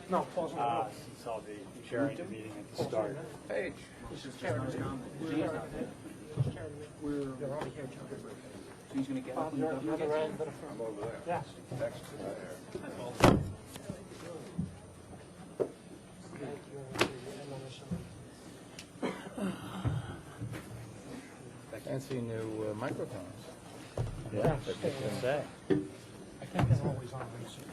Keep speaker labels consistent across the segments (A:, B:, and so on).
A: No, Paul's not.
B: Since I'll be chairing the meeting at the start.
C: Page.
A: You're already here, John.
D: So he's going to get up when
A: You're
D: the
A: at the
D: governor
A: other
D: gets
A: end of the front.
C: I'm over there.
A: Yes.
C: Next to there. Fancy new microphones.
B: Yeah, that's what you can say.
A: I think they're always on research.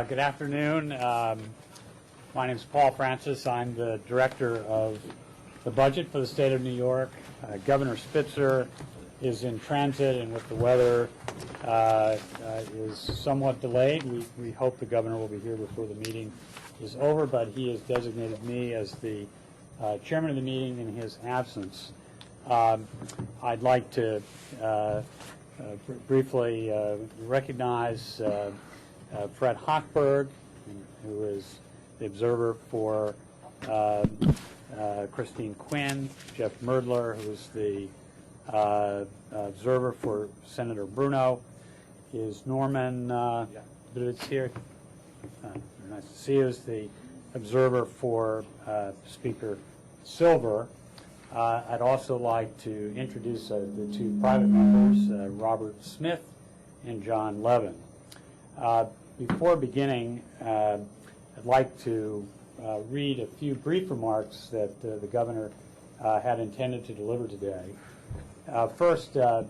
B: Good afternoon. My name is Paul Francis. I'm the director of the budget for the state of New York. Governor Spitzer is in transit, and with the weather is somewhat delayed. We hope the governor will be here before the meeting is over, but he has designated me as the chairman of the meeting in his absence. I'd like to briefly recognize Fred Hochberg, who is the observer for Christine Quinn, Jeff Merdler, who is the observer for Senator Bruno. Is Norman Bidwitz here? Nice to see you. Is the observer for Speaker Silver. I'd also like to introduce the two private members, Robert Smith and John Levin. Before beginning, I'd like to read a few brief remarks that the governor had intended to deliver today. First, the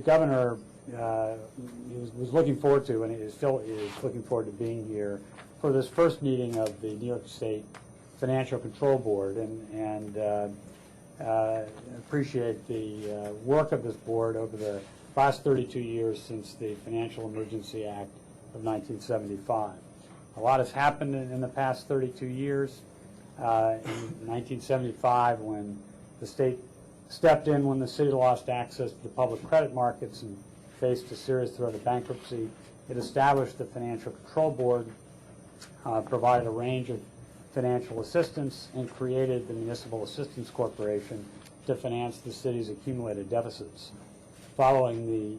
B: governor was looking forward to, and he still is looking forward to being here for this first meeting of the New York State Financial Control Board, and appreciate the work of this board over the last 32 years since the Financial Emergency Act of 1975. A lot has happened in the past 32 years. In 1975, when the state stepped in when the city lost access to the public credit markets and faced a serious threat of bankruptcy, it established the Financial Control Board, provided a range of financial assistance, and created the Municipal Assistance Corporation to finance the city's accumulated deficits. Following the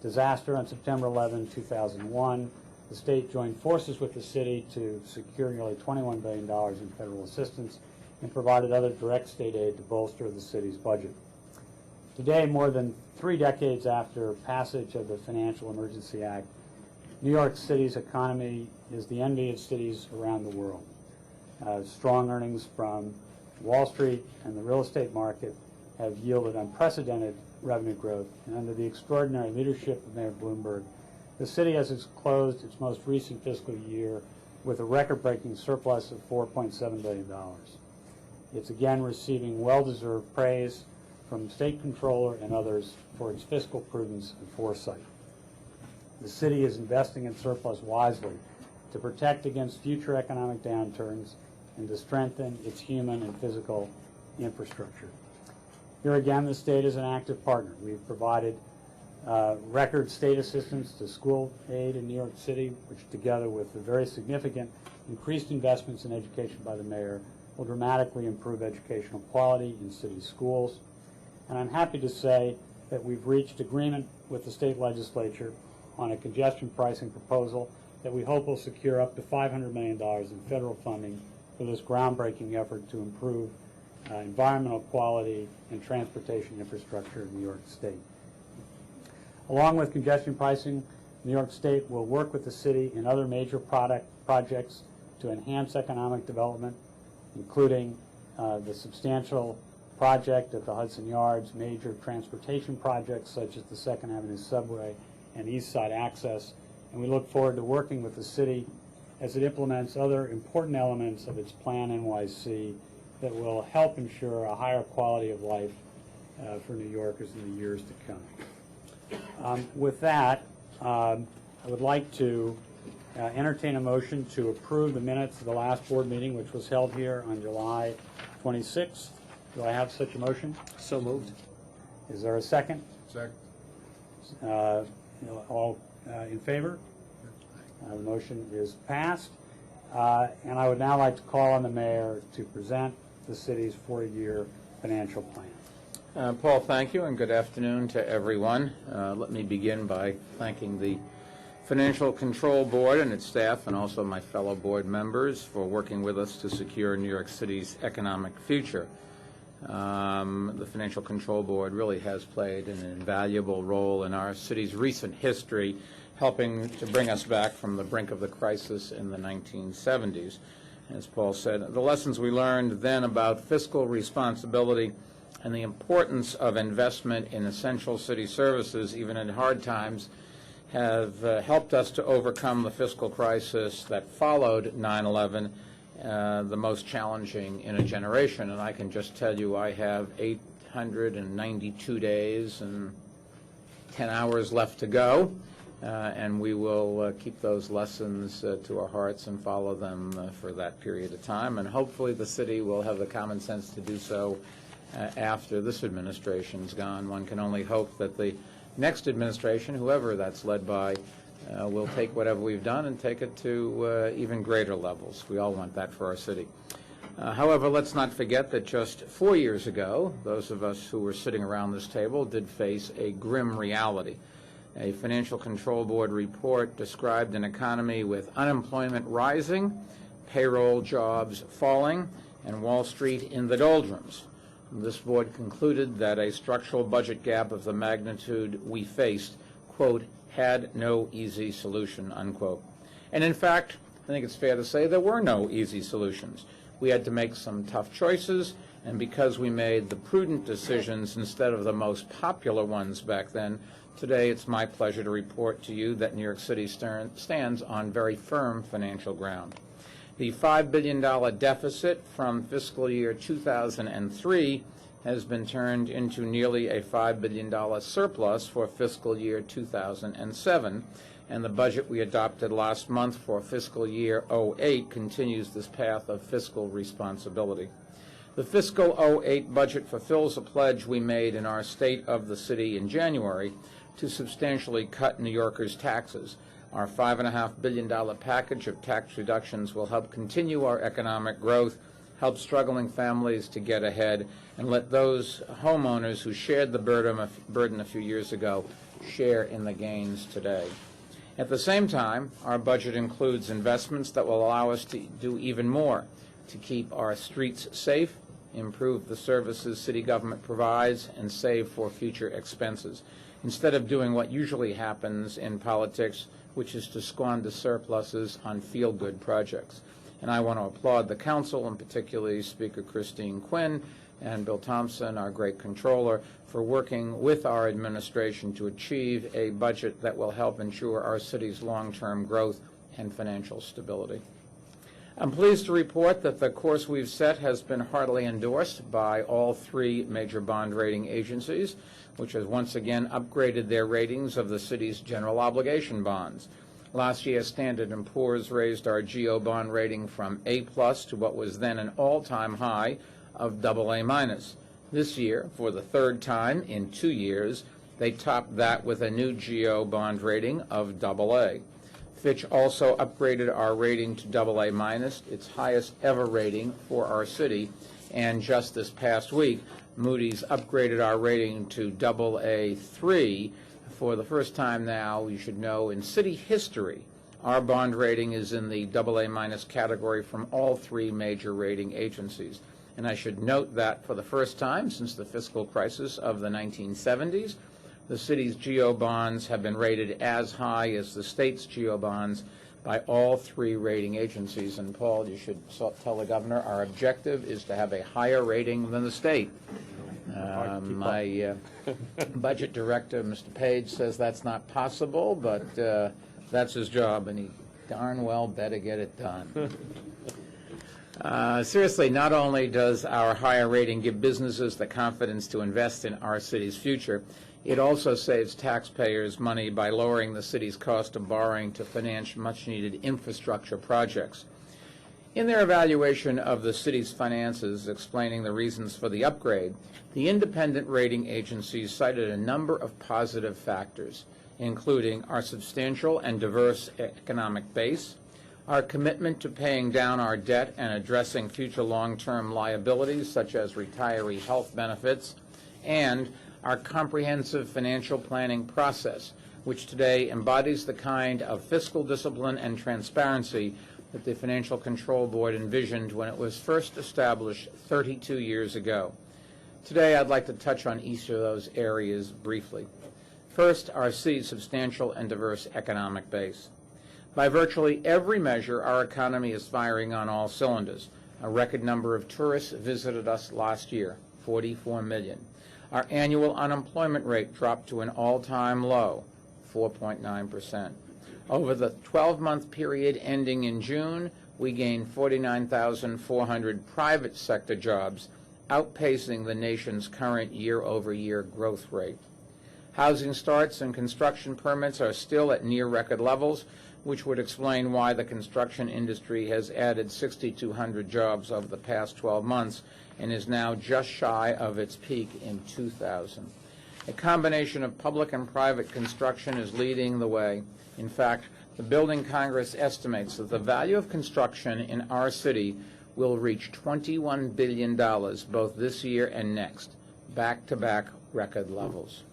B: disaster on September 11, 2001, the state joined forces with the city to secure nearly $21 billion in federal assistance and provided other direct state aid to bolster the city's budget. Today, more than 3 decades after passage of the Financial Emergency Act, New York City's economy is the envy of cities around the world. Strong earnings from Wall Street and the real estate market have yielded unprecedented revenue growth, and under the extraordinary leadership of Mayor Bloomberg, the city has closed its most recent fiscal year with a record-breaking surplus of $4.7 billion. It's again receiving well-deserved praise from State Comptroller and others for its fiscal prudence and foresight. The city is investing in surplus wisely to protect against future economic downturns and to strengthen its human and physical infrastructure. Here again, the state is an active partner. We've provided record state assistance to school aid in New York City, which together with the very significant increased investments in education by the mayor will dramatically improve educational quality in city schools. And I'm happy to say that we've reached agreement with the state legislature on a congestion pricing proposal that we hope will secure up to $500 million in federal funding for this groundbreaking effort to improve environmental quality and transportation infrastructure in New York State. Along with congestion pricing, New York State will work with the city in other major projects to enhance economic development, including the substantial project at the Hudson Yards, major transportation projects such as the 2nd Avenue Subway and East Side Access, and we look forward to working with the city as it implements other important elements of its Plan NYC that will help ensure a higher quality of life for New Yorkers in the years to come. With that, I would like to entertain a motion to approve the minutes of the last board meeting, which was held here on July 26th. Do I have such a motion?
C: So moved.
B: Is there a second?
C: Second.
B: All in favor? The motion is passed. And I would now like to call on the mayor to present the city's 4-year financial plan.
C: Paul, thank you, and good afternoon to everyone. Let me begin by thanking the Financial Control Board and its staff, and also my fellow board members, for working with us to secure New York City's economic future. The Financial Control Board really has played an invaluable role in our city's recent history, helping to bring us back from the brink of the crisis in the 1970s. As Paul said, the lessons we learned then about fiscal responsibility and the importance of investment in essential city services, even in hard times, have helped us to overcome the fiscal crisis that followed 9/11, the most challenging in a generation. And I can just tell you I have 892 days and 10 hours left to go, and we will keep those lessons to our hearts and follow them for that period of time. And hopefully the city will have the common sense to do so after this administration's gone. One can only hope that the next administration, whoever that's led by, will take whatever we've done and take it to even greater levels. We all want that for our city. However, let's not forget that just 4 years ago, those of us who were sitting around this table did face a grim reality. A Financial Control Board report described an economy with unemployment rising, payroll jobs falling, and Wall Street in the doldrums. This board concluded that a structural budget gap of the magnitude we faced, quote, had no easy solution, unquote. And in fact, I think it's fair to say there were no easy solutions. We had to make some tough choices, and because we made the prudent decisions instead of the most popular ones back then, today it's my pleasure to report to you that New York City stands on very firm financial ground. The $5 billion deficit from fiscal year 2003 has been turned into nearly a $5 billion surplus for fiscal year 2007, and the budget we adopted last month for fiscal year 08 continues this path of fiscal responsibility. The fiscal 08 budget fulfills a pledge we made in our State of the City in January to substantially cut New Yorkers' taxes. Our $5.5 billion package of tax reductions will help continue our economic growth, help struggling families to get ahead, and let those homeowners who shared the burden a few years ago share in the gains today. At the same time, our budget includes investments that will allow us to do even more to keep our streets safe, improve the services city government provides, and save for future expenses, instead of doing what usually happens in politics, which is to squander surpluses on feel-good projects. And I want to applaud the council, and particularly Speaker Christine Quinn and Bill Thompson, our great controller, for working with our administration to achieve a budget that will help ensure our city's long-term growth and financial stability. I'm pleased to report that the course we've set has been heartily endorsed by all 3 major bond rating agencies, which has once again upgraded their ratings of the city's general obligation bonds. Last year, Standard & Poor's raised our GO bond rating from A+ to what was then an all-time high of AA-. This year, for the 3rd time in 2 years, they topped that with a new GO bond rating of AA. Fitch also upgraded our rating to AA-, its highest ever rating for our city, and just this past week, Moody's upgraded our rating to AA3. For the first time now, you should know, in city history, our bond rating is in the AA- category from all 3 major rating agencies. And I should note that for the first time since the fiscal crisis of the 1970s, the city's GO bonds have been rated as high as the state's GO bonds by all 3 rating agencies. And Paul, you should tell the governor our objective is to have a higher rating than the state. My budget director, Mr. Page, says that's not possible, but that's his job, and he darn well better get it done. Seriously, not only does our higher rating give businesses the confidence to invest in our city's future, it also saves taxpayers money by lowering the city's cost of borrowing to finance much-needed infrastructure projects. In their evaluation of the city's finances, explaining the reasons for the upgrade, the independent rating agencies cited a number of positive factors, including our substantial and diverse economic base, Our commitment to paying down our debt and addressing future long-term liabilities such as retiree health benefits, and our comprehensive financial planning process, which today embodies the kind of fiscal discipline and transparency that the Financial Control Board envisioned when it was first established 32 years ago. Today, I'd like to touch on each of those areas briefly. First, our city's substantial and diverse economic base. By virtually every measure, our economy is firing on all cylinders. A record number of tourists visited us last year, 44 million. Our annual unemployment rate dropped to an all-time low, 4.9%. Over the 12-month period ending in June, we gained 49,400 private sector jobs, outpacing the nation's current year-over-year growth rate. Housing starts and construction permits are still at near record levels, which would explain why the construction industry has added 6,200 jobs over the past 12 months and is now just shy of its peak in 2000. A combination of public and private construction is leading the way. In fact, the Building Congress estimates that the value of construction in our city will reach $21 billion both this year and next, back-to-back record levels.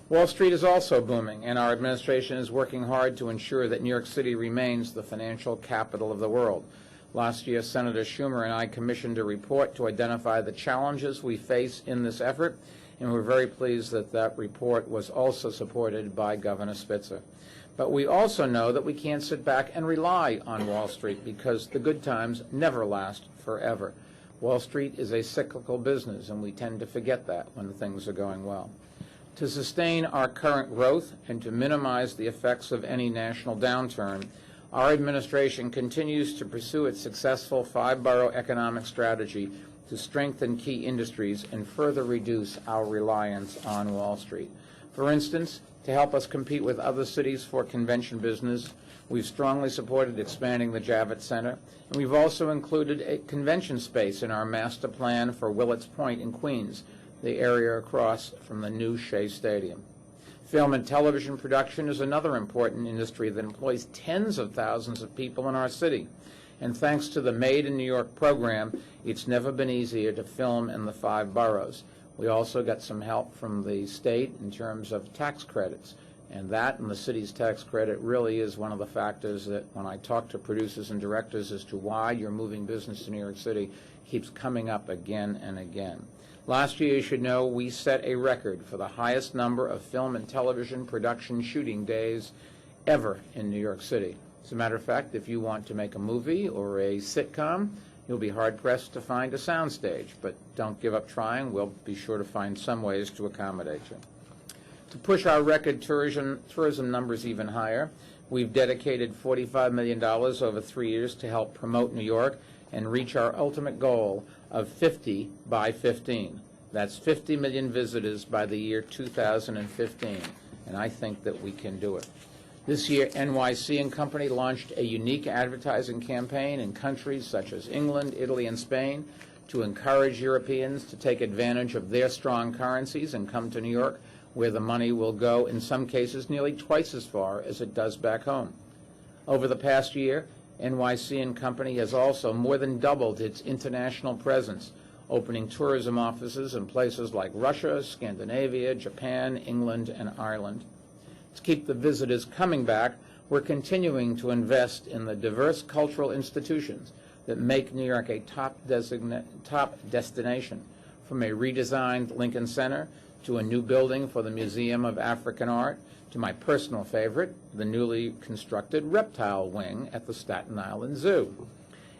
C: Wall Street is also booming, and our administration is working hard to ensure that New York City remains the financial capital of the world. Last year, Senator Schumer and I commissioned a report to identify the challenges we face in this effort, and we're very pleased that that report was also supported by Governor Spitzer. But we also know that we can't sit back and rely on Wall Street because the good times never last forever. Wall Street is a cyclical business, and we tend to forget that when things are going well. To sustain our current growth and to minimize the effects of any national downturn, our administration continues to pursue its successful five-borough economic strategy to strengthen key industries and further reduce our reliance on Wall Street. For instance, to help us compete with other cities for convention business, we've strongly supported expanding the Javits Center, and we've also included a convention space in our master plan for Willets Point in Queens, the area across from the new Shea Stadium. Film and television production is another important industry that employs tens of thousands of people in our city. And thanks to the Made in New York program, it's never been easier to film in the five boroughs. We also got some help from the state in terms of tax credits. And that and the city's tax credit really is one of the factors that when I talk to producers and directors as to why you're moving business to New York City keeps coming up again and again. Last year, you should know, we set a record for the highest number of film and television production shooting days ever in New York City. As a matter of fact, if you want to make a movie or a sitcom, you'll be hard-pressed to find a soundstage. But don't give up trying. We'll be sure to find some ways to accommodate you. To push our record tourism numbers even higher, we've dedicated $45 million over 3 years to help promote New York and reach our ultimate goal of 50 by 15. That's 50 million visitors by the year 2015, and I think that we can do it. This year, NYC and Company launched a unique advertising campaign in countries such as England, Italy, and Spain to encourage Europeans to take advantage of their strong currencies and come to New York, where the money will go, in some cases, nearly twice as far as it does back home. Over the past year, NYC and Company has also more than doubled its international presence, opening tourism offices in places like Russia, Scandinavia, Japan, England, and Ireland. To keep the visitors coming back, we're continuing to invest in the diverse cultural institutions that make New York a top destination, from a redesigned Lincoln Center to a new building for the Museum of African Art, to my personal favorite, the newly constructed reptile wing at the Staten Island Zoo.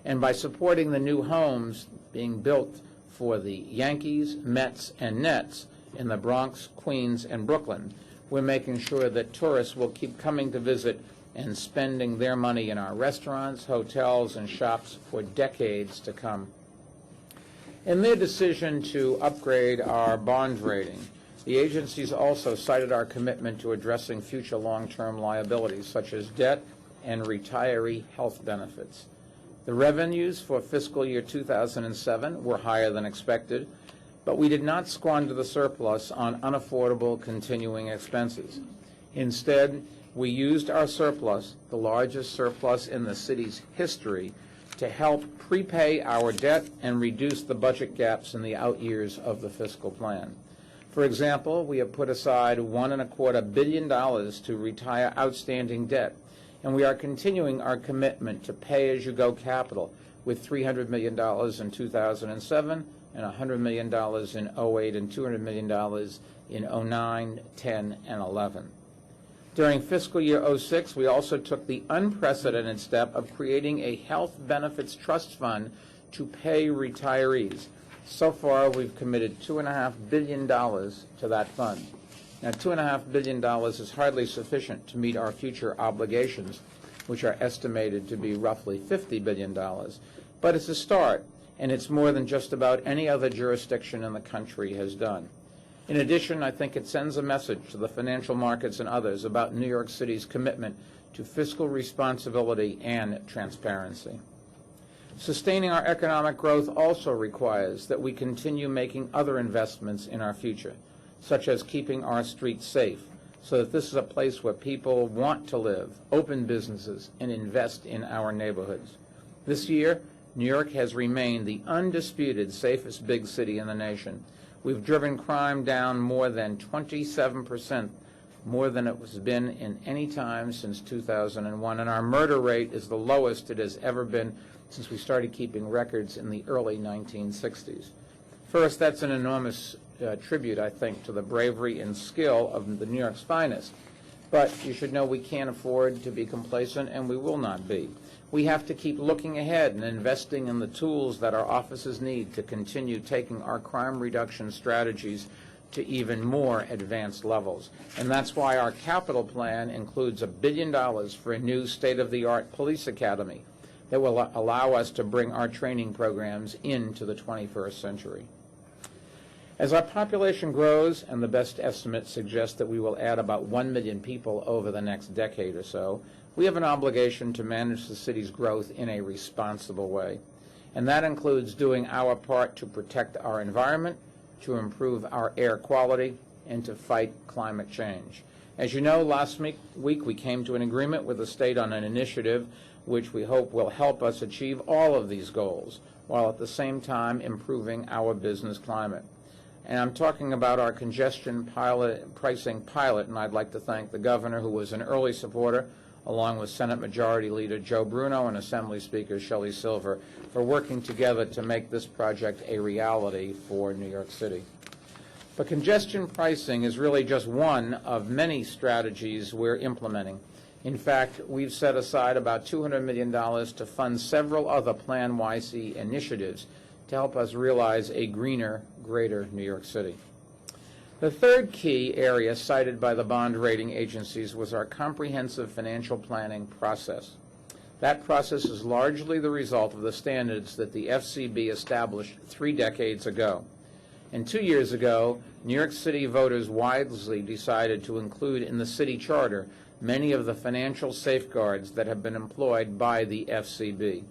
C: And by supporting the new homes being built for the Yankees, Mets, and Nets in the Bronx, Queens, and Brooklyn, we're making sure that tourists will keep coming to visit and spending their money in our restaurants, hotels, and shops for decades to come. In their decision to upgrade our bond rating, the agencies also cited our commitment to addressing future long-term liabilities, such as debt and retiree health benefits. The revenues for fiscal year 2007 were higher than expected, but we did not squander the surplus on unaffordable continuing expenses. Instead, we used our surplus, the largest surplus in the city's history, to help prepay our debt and reduce the budget gaps in the out years of the fiscal plan. For example, we have put aside $1.25 billion to retire outstanding debt, and we are continuing our commitment to pay-as-you-go capital with $300 million in 2007 and $100 million in 08 and $200 million in 09, 10, and 11. During fiscal year 06, we also took the unprecedented step of creating a health benefits trust fund to pay retirees. So far, we've committed $2.5 billion to that fund. Now, $2.5 billion is hardly sufficient to meet our future obligations, which are estimated to be roughly $50 billion. But it's a start, and it's more than just about any other jurisdiction in the country has done. In addition, I think it sends a message to the financial markets and others about New York City's commitment to fiscal responsibility and transparency. Sustaining our economic growth also requires that we continue making other investments in our future, such as keeping our streets safe, so that this is a place where people want to live, open businesses, and invest in our neighborhoods. This year, New York has remained the undisputed safest big city in the nation. We've driven crime down more than 27%, more than it has been in any time since 2001, and our murder rate is the lowest it has ever been since we started keeping records in the early 1960s. First, that's an enormous tribute, I think, to the bravery and skill of the New York's finest. But you should know we can't afford to be complacent, and we will not be. We have to keep looking ahead and investing in the tools that our offices need to continue taking our crime reduction strategies to even more advanced levels. And that's why our capital plan includes $1 billion for a new state-of-the-art police academy that will allow us to bring our training programs into the 21st century. As our population grows, and the best estimates suggest that we will add about 1 million people over the next decade or so, we have an obligation to manage the city's growth in a responsible way. And that includes doing our part to protect our environment, to improve our air quality, and to fight climate change. As you know, last week we came to an agreement with the state on an initiative which we hope will help us achieve all of these goals, while at the same time improving our business climate. And I'm talking about our congestion pricing pilot, and I'd like to thank the governor, who was an early supporter, along with Senate Majority Leader Joe Bruno and Assembly Speaker Shelley Silver, for working together to make this project a reality for New York City. But congestion pricing is really just one of many strategies we're implementing. In fact, we've set aside about $200 million to fund several other Plan YC initiatives to help us realize a greener, greater New York City. The third key area cited by the bond rating agencies was our comprehensive financial planning process. That process is largely the result of the standards that the FCB established 3 decades ago. And 2 years ago, New York City voters wisely decided to include in the city charter many of the financial safeguards that have been employed by the FCB.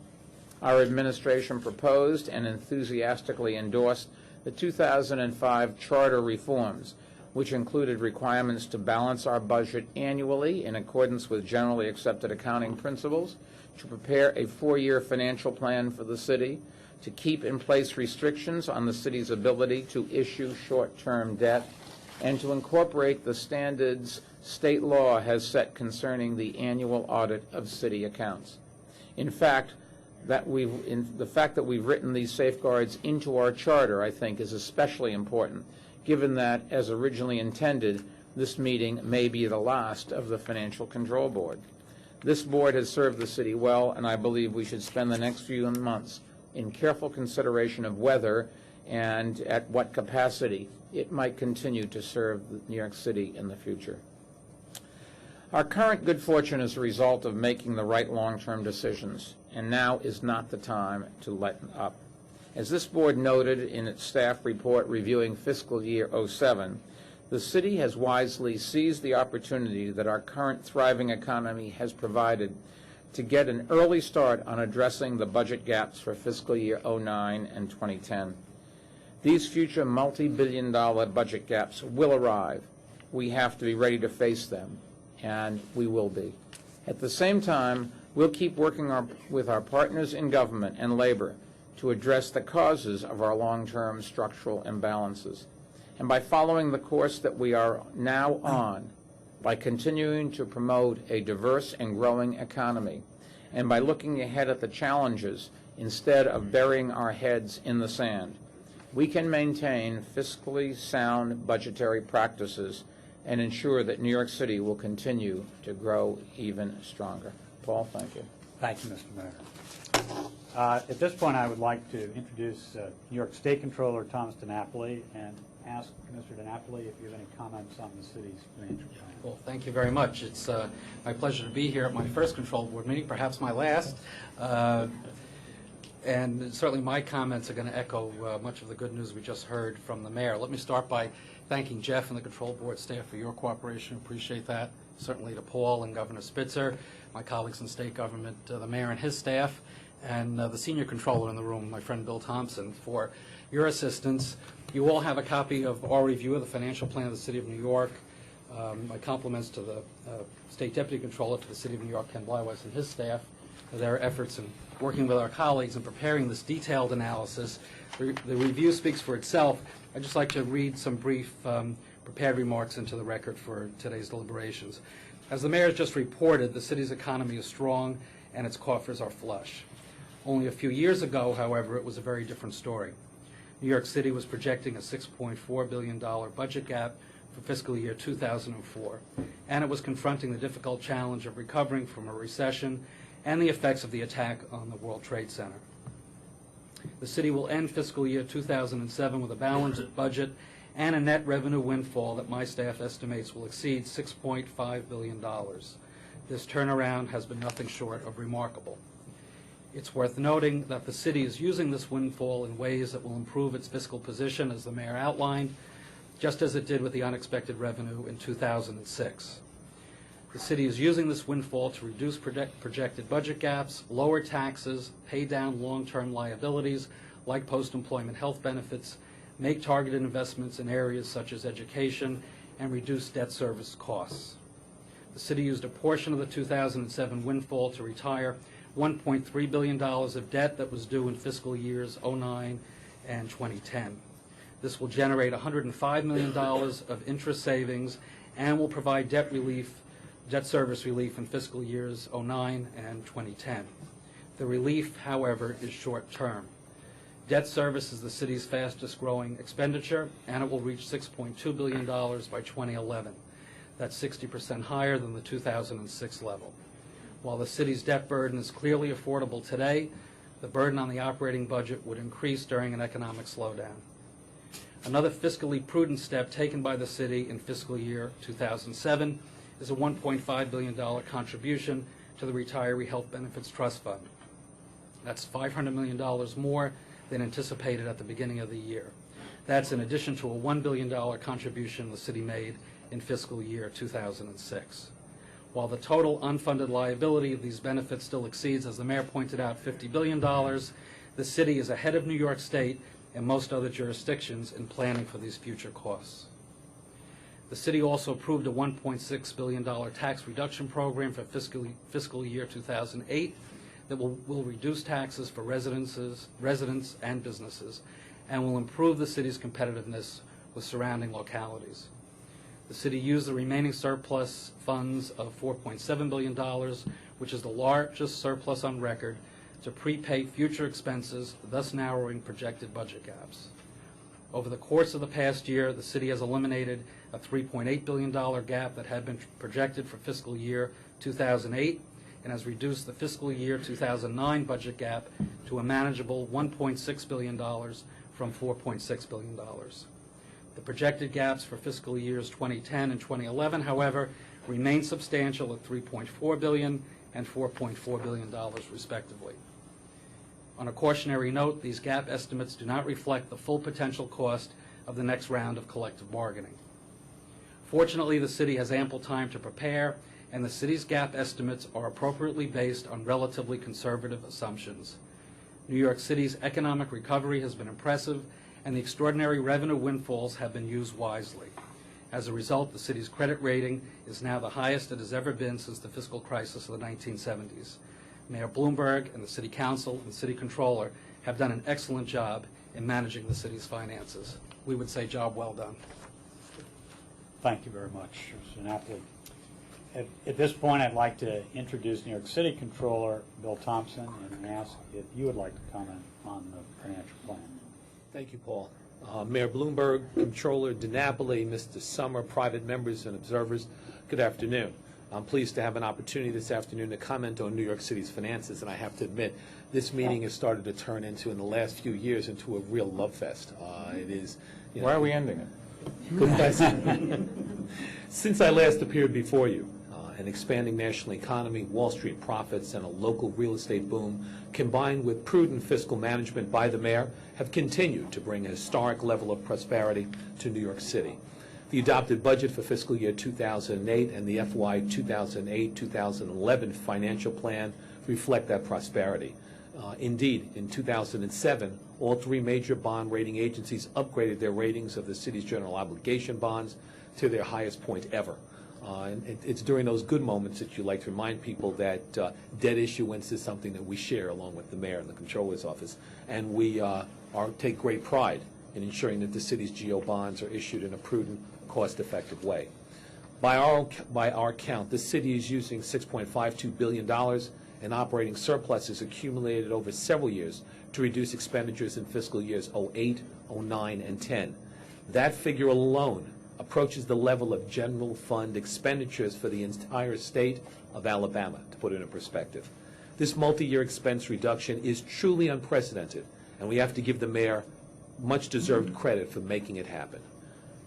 C: Our administration proposed and enthusiastically endorsed the 2005 charter reforms, which included requirements to balance our budget annually in accordance with generally accepted accounting principles, to prepare a 4-year financial plan for the city, to keep in place restrictions on the city's ability to issue short-term debt, and to incorporate the standards state law has set concerning the annual audit of city accounts. In fact, the fact that we've written these safeguards into our charter, I think, is especially important, given that, as originally intended, this meeting may be the last of the Financial Control Board. This board has served the city well, and I believe we should spend the next few months in careful consideration of whether and at what capacity it might continue to serve New York City in the future. Our current good fortune is a result of making the right long-term decisions, and now is not the time to let up. As this board noted in its staff report reviewing fiscal year 07, the city has wisely seized the opportunity that our current thriving economy has provided to get an early start on addressing the budget gaps for fiscal year 09 and 2010. These future multi-billion-dollar budget gaps will arrive. We have to be ready to face them, and we will be. At the same time, we'll keep working with our partners in government and labor to address the causes of our long-term structural imbalances. And by following the course that we are now on, by continuing to promote a diverse and growing economy, and by looking ahead at the challenges instead of burying our heads in the sand, we can maintain fiscally sound budgetary practices and ensure that New York City will continue to grow even stronger. Paul, thank you.
B: Thank you, Mr. Mayor. At this point, I would like to introduce New York State Controller Thomas DiNapoli and ask Mr. DiNapoli if you have any comments on the city's financial plan.
E: Well, thank you very much. It's my pleasure to be here at my first control board meeting, perhaps my last. And certainly my comments are going to echo much of the good news we just heard from the mayor. Let me start by thanking Jeff and the control board staff for your cooperation. Appreciate that. Certainly to Paul and Governor Spitzer, my colleagues in state government, the mayor and his staff, and the senior controller in the room, my friend Bill Thompson, for your assistance. You all have a copy of our review of the financial plan of the City of New York. My compliments to the State Deputy Controller for the City of New York, Ken Blyweiss, and his staff for their efforts in working with our colleagues in preparing this detailed analysis. The review speaks for itself. I'd just like to read some brief prepared remarks into the record for today's deliberations. As the mayor just reported, the city's economy is strong and its coffers are flush. Only a few years ago, however, it was a very different story. New York City was projecting a $6.4 billion budget gap for fiscal year 2004, and it was confronting the difficult challenge of recovering from a recession and the effects of the attack on the World Trade Center. The city will end fiscal year 2007 with a balanced budget and a net revenue windfall that my staff estimates will exceed $6.5 billion. This turnaround has been nothing short of remarkable. It's worth noting that the city is using this windfall in ways that will improve its fiscal position, as the mayor outlined, just as it did with the unexpected revenue in 2006. The city is using this windfall to reduce projected budget gaps, lower taxes, pay down long-term liabilities like post-employment health benefits, make targeted investments in areas such as education, and reduce debt service costs. The city used a portion of the 2007 windfall to retire $1.3 billion of debt that was due in fiscal years 2009 and 2010. This will generate $105 million of interest savings and will provide debt service relief in fiscal years 2009 and 2010. The relief, however, is short-term. Debt service is the city's fastest growing expenditure, and it will reach $6.2 billion by 2011. That's 60% higher than the 2006 level. While the city's debt burden is clearly affordable today, the burden on the operating budget would increase during an economic slowdown. Another fiscally prudent step taken by the city in fiscal year 2007 is a $1.5 billion contribution to the Retiree Health Benefits Trust Fund. That's $500 million more than anticipated at the beginning of the year. That's in addition to a $1 billion contribution the city made in fiscal year 2006. While the total unfunded liability of these benefits still exceeds, as the mayor pointed out, $50 billion, the city is ahead of New York State and most other jurisdictions in planning for these future costs. The city also approved a $1.6 billion tax reduction program for fiscal year 2008 that will reduce taxes for residents and businesses and will improve the city's competitiveness with surrounding localities. The city used the remaining surplus funds of $4.7 billion, which is the largest surplus on record, to prepay future expenses, thus narrowing projected budget gaps. Over the course of the past year, the city has eliminated a $3.8 billion gap that had been projected for fiscal year 2008 and has reduced the fiscal year 2009 budget gap to a manageable $1.6 billion from $4.6 billion. The projected gaps for fiscal years 2010 and 2011, however, remain substantial at $3.4 billion and $4.4 billion, respectively. On a cautionary note, these gap estimates do not reflect the full potential cost of the next round of collective bargaining. Fortunately, the city has ample time to prepare, and the city's gap estimates are appropriately based on relatively conservative assumptions. New York City's economic recovery has been impressive, and the extraordinary revenue windfalls have been used wisely. As a result, the city's credit rating is now the highest it has ever been since the fiscal crisis of the 1970s. Mayor Bloomberg and the City Council and City Controller have done an excellent job in managing the city's finances. We would say job well done.
B: Thank you very much, Mr. Napoli. At this point, I'd like to introduce New York City Controller Bill Thompson and ask if you would like to comment on the financial plan.
F: Thank you, Paul. Mayor Bloomberg, Controller DiNapoli, Mr. Summer, private members and observers, good afternoon. I'm pleased to have an opportunity this afternoon to comment on New York City's finances, and I have to admit, this meeting has started to turn into, in the last few years, into a real love fest. It is.
C: Why are we ending it?
F: Good question. Since I last appeared before you, an expanding national economy, Wall Street profits, and a local real estate boom, combined with prudent fiscal management by the mayor, have continued to bring a historic level of prosperity to New York City. The adopted budget for fiscal year 2008 and the FY 2008-2011 financial plan reflect that prosperity. Indeed, in 2007, all three major bond rating agencies upgraded their ratings of the city's general obligation bonds to their highest point ever. And it's during those good moments that you like to remind people that debt issuance is something that we share along with the mayor and the comptroller's office, and we take great pride in ensuring that the city's GO bonds are issued in a prudent, cost-effective way. By our count, the city is using $6.52 billion in operating surpluses accumulated over several years to reduce expenditures in fiscal years 08, 09, and 10. That figure alone approaches the level of general fund expenditures for the entire state of Alabama, to put it in perspective. This multi-year expense reduction is truly unprecedented, and we have to give the mayor much-deserved credit for making it happen.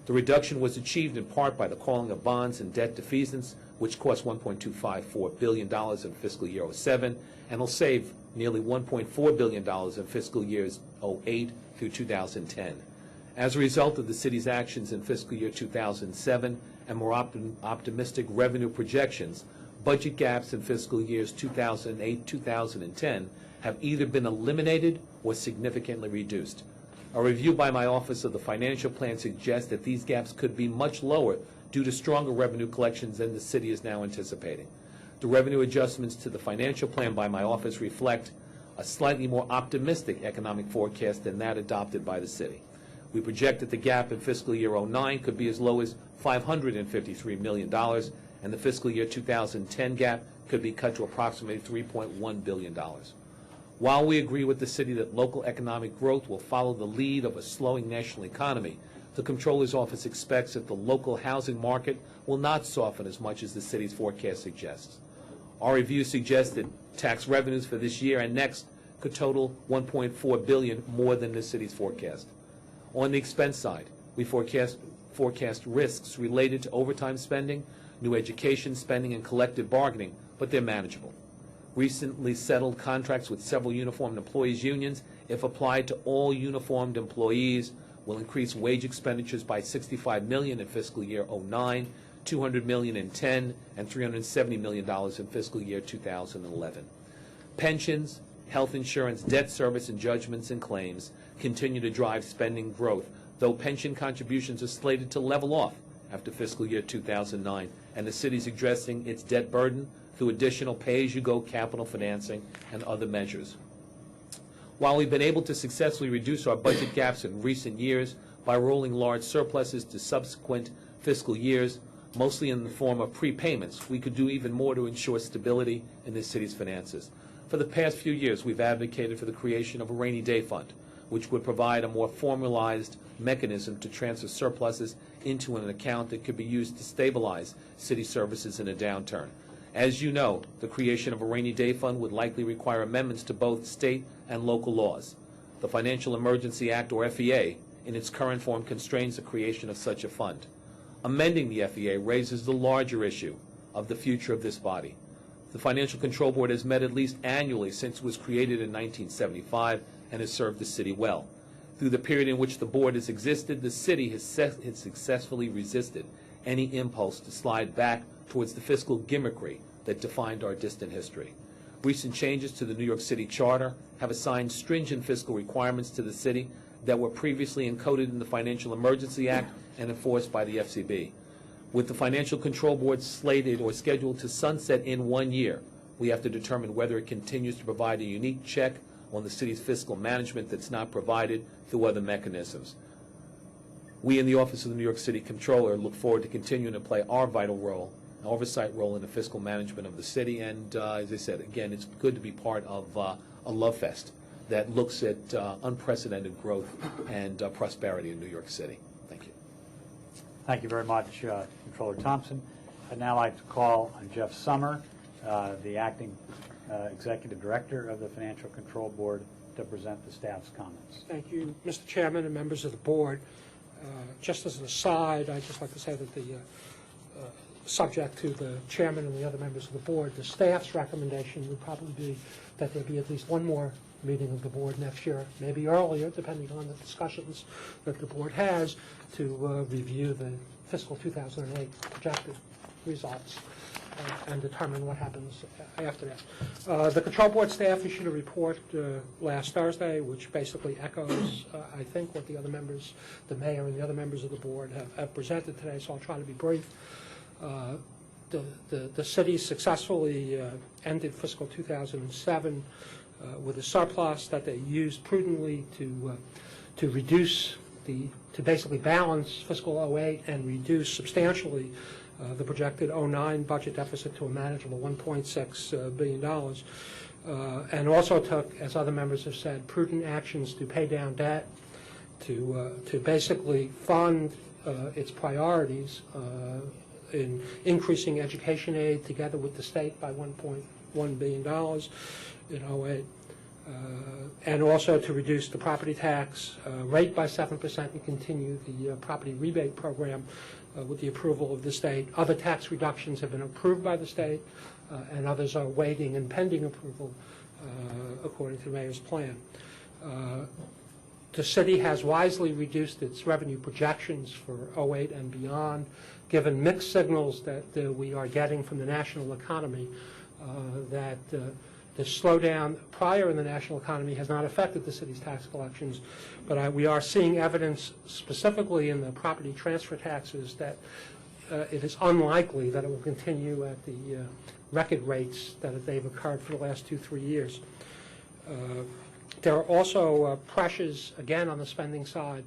F: The reduction was achieved in part by the calling of bonds and debt defeasance, which cost $1.254 billion in fiscal year 07, and will save nearly $1.4 billion in fiscal years 08 through 2010. As a result of the city's actions in fiscal year 2007 and more optimistic revenue projections, budget gaps in fiscal years 2008-2010 have either been eliminated or significantly reduced. A review by my Office of the Financial Plan suggests that these gaps could be much lower due to stronger revenue collections than the city is now anticipating. The revenue adjustments to the financial plan by my office reflect a slightly more optimistic economic forecast than that adopted by the city. We project that the gap in fiscal year 09 could be as low as $553 million, and the fiscal year 2010 gap could be cut to approximately $3.1 billion. While we agree with the city that local economic growth will follow the lead of a slowing national economy, the Comptroller's Office expects that the local housing market will not soften as much as the city's forecast suggests. Our review suggests that tax revenues for this year and next could total $1.4 billion more than the city's forecast. On the expense side, we forecast risks related to overtime spending, new education spending, and collective bargaining, but they're manageable. Recently settled contracts with several uniformed employees unions, if applied to all uniformed employees, will increase wage expenditures by $65 million in fiscal year 09, $200 million in 10, and $370 million in fiscal year 2011. Pensions, health insurance, debt service, and judgments and claims continue to drive spending growth, though pension contributions are slated to level off after fiscal year 2009, and the city is addressing its debt burden through additional pay-as-you-go capital financing and other measures. While we've been able to successfully reduce our budget gaps in recent years by rolling large surpluses to subsequent fiscal years, mostly in the form of prepayments, we could do even more to ensure stability in the city's finances. For the past few years, we've advocated for the creation of a rainy day fund, which would provide a more formalized mechanism to transfer surpluses into an account that could be used to stabilize city services in a downturn. As you know, the creation of a rainy day fund would likely require amendments to both state and local laws. The Financial Emergency Act, or FEA, in its current form constrains the creation of such a fund. Amending the FEA raises the larger issue of the future of this body. The Financial Control Board has met at least annually since it was created in 1975 and has served the city well. Through the period in which the board has existed, the city has successfully resisted any impulse to slide back towards the fiscal gimmickry that defined our distant history. Recent changes to the New York City Charter have assigned stringent fiscal requirements to the city that were previously encoded in the Financial Emergency Act and enforced by the FCB. With the Financial Control Board slated or scheduled to sunset in 1 year, we have to determine whether it continues to provide a unique check on the city's fiscal management that's not provided through other mechanisms. We in the Office of the New York City Comptroller look forward to continuing to play our vital role, an oversight role in the fiscal management of the city, and as I said, again, it's good to be part of a love fest that looks at unprecedented growth and prosperity in New York City. Thank you.
B: Thank you very much, Controller Thompson. I'd now like to call on Jeff Summer, the acting Executive Director of the Financial Control Board, to present the staff's comments.
A: Thank you, Mr. Chairman and members of the board. Just as an aside, I'd just like to say that the subject to the chairman and the other members of the board, the staff's recommendation would probably be that there be at least one more meeting of the board next year, maybe earlier, depending on the discussions that the board has, to review the fiscal 2008 projected results and determine what happens after that. The control board staff issued a report last Thursday, which basically echoes, I think, what the other members, the mayor and the other members of the board have presented today, so I'll try to be brief. The city successfully ended fiscal 2007 with a surplus that they used prudently to reduce to basically balance fiscal 08 and reduce substantially the projected 09 budget deficit to a manageable $1.6 billion, and also took, as other members have said, prudent actions to pay down debt, to basically fund its priorities in increasing education aid together with the state by $1.1 billion in 08, and also to reduce the property tax rate by 7% and continue the property rebate program with the approval of the state. Other tax reductions have been approved by the state, and others are waiting and pending approval according to the mayor's plan. The city has wisely reduced its revenue projections for 08 and beyond, given mixed signals that we are getting from the national economy, that the slowdown prior in the national economy has not affected the city's tax collections, but we are seeing evidence specifically in the property transfer taxes that it is unlikely that it will continue at the record rates that they've occurred for the last 2-3 years. There are also pressures, again, on the spending side,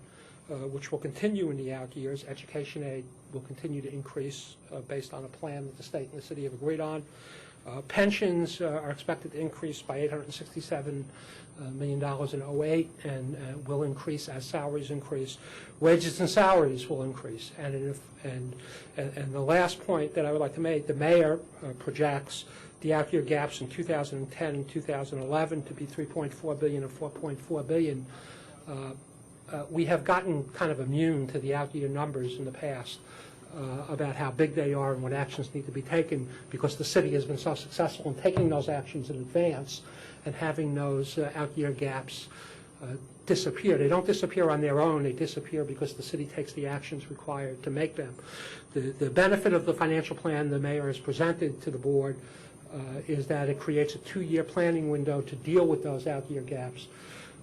A: which will continue in the out years. Education aid will continue to increase based on a plan that the state and the city have agreed on. Pensions are expected to increase by $867 million in 08 and will increase as salaries increase. Wages and salaries will increase. And the last point that I would like to make, the mayor projects the out-year gaps in 2010 and 2011 to be $3.4 billion and $4.4 billion. We have gotten kind of immune to the out-year numbers in the past about how big they are and what actions need to be taken, because the city has been so successful in taking those actions in advance and having those out-year gaps disappear. They don't disappear on their own. They disappear because the city takes the actions required to make them. The benefit of the financial plan the mayor has presented to the board is that it creates a 2-year planning window to deal with those out-year gaps.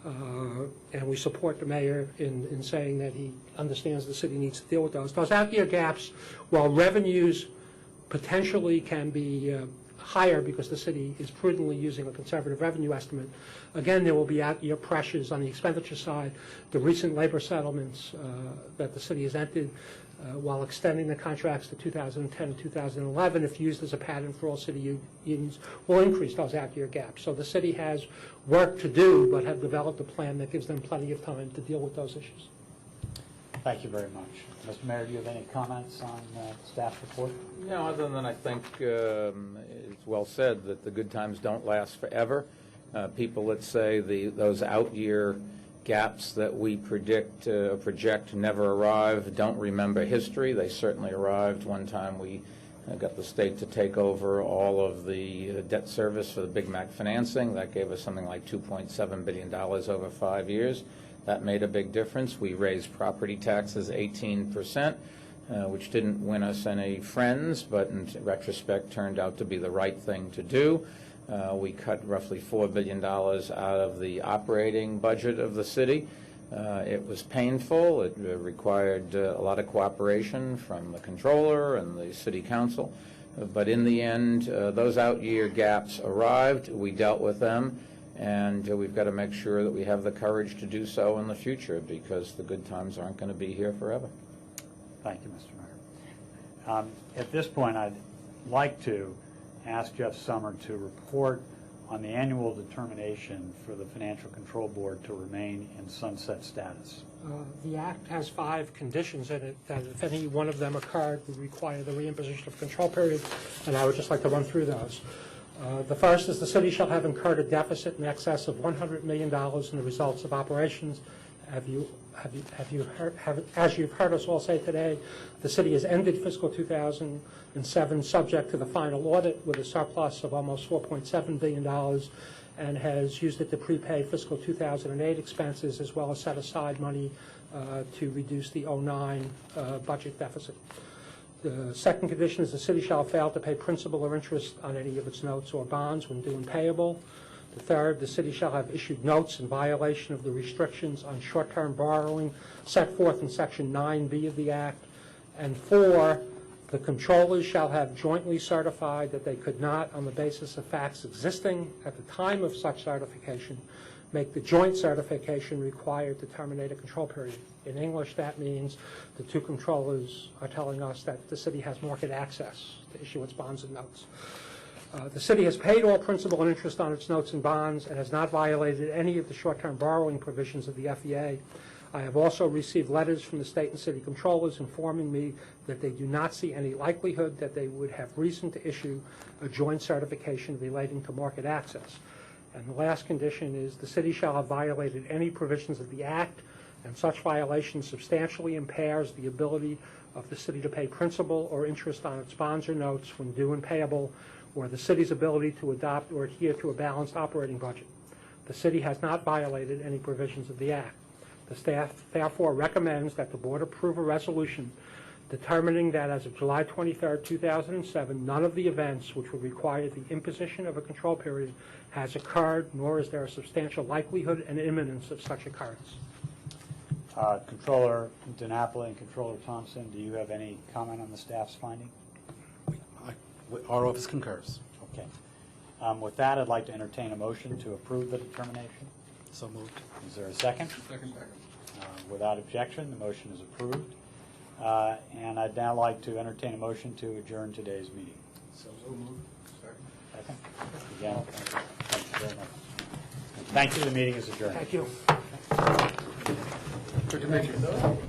A: And we support the mayor in saying that he understands the city needs to deal with those. Those out-year gaps, while revenues potentially can be higher because the city is prudently using a conservative revenue estimate, again, there will be out-year pressures on the expenditure side. The recent labor settlements that the city has entered while extending the contracts to 2010 and 2011, if used as a pattern for all city unions, will increase those out-year gaps. So the city has work to do, but have developed a plan that gives them plenty of time to deal with those issues.
B: Thank you very much. Mr. Mayor, do you have any comments on staff report?
C: No, other than I think it's well said that the good times don't last forever. People that say those out-year gaps that we project never arrive don't remember history. They certainly arrived. One time we got the state to take over all of the debt service for the Big Mac financing. That gave us something like $2.7 billion over 5 years. That made a big difference. We raised property taxes 18%, which didn't win us any friends, but in retrospect turned out to be the right thing to do. We cut roughly $4 billion out of the operating budget of the city. It was painful. It required a lot of cooperation from the controller and the city council. But in the end, those out-year gaps arrived. We dealt with them, and we've got to make sure that we have the courage to do so in the future, because the good times aren't going to be here forever.
B: Thank you, Mr. Mayor. At this point, I'd like to ask Jeff Summer to report on the annual determination for the Financial Control Board to remain in sunset status.
A: The Act has 5 conditions in it that if any one of them occurred would require the reimposition of control period, and I would just like to run through those. The first is the city shall have incurred a deficit in excess of $100 million in the results of operations. As you've heard us all say today, the city has ended fiscal 2007 subject to the final audit with a surplus of almost $4.7 billion and has used it to prepay fiscal 2008 expenses as well as set aside money to reduce the 2009 budget deficit. The second condition is the city shall fail to pay principal or interest on any of its notes or bonds when due and payable. The third, the city shall have issued notes in violation of the restrictions on short-term borrowing set forth in Section 9B of the Act. And 4, the controllers shall have jointly certified that they could not, on the basis of facts existing at the time of such certification, make the joint certification required to terminate a control period. In English, that means the 2 controllers are telling us that the city has market access to issue its bonds and notes. The city has paid all principal and interest on its notes and bonds and has not violated any of the short-term borrowing provisions of the FEA. I have also received letters from the state and city controllers informing me that they do not see any likelihood that they would have reason to issue a joint certification relating to market access. And the last condition is the city shall have violated any provisions of the Act, and such violation substantially impairs the ability of the city to pay principal or interest on its bonds or notes when due and payable, or the city's ability to adopt or adhere to a balanced operating budget. The city has not violated any provisions of the Act. The staff therefore recommends that the board approve a resolution determining that as of July 23, 2007, none of the events which would require the imposition of a control period has occurred, nor is there a substantial likelihood and imminence of such occurrence.
B: Controller DiNapoli and Controller Thompson, do you have any comment on the staff's finding?
E: Our office concurs.
B: Okay. With that, I'd like to entertain a motion to approve the determination.
E: So moved.
B: Is there a second?
D: Second.
B: Without objection, the motion is approved. And I'd now like to entertain a motion to adjourn today's meeting.
D: So moved. Second.
B: Second? Again, thank you very much. Thank you. The meeting is adjourned.
A: Thank you.
D: Good to meet you.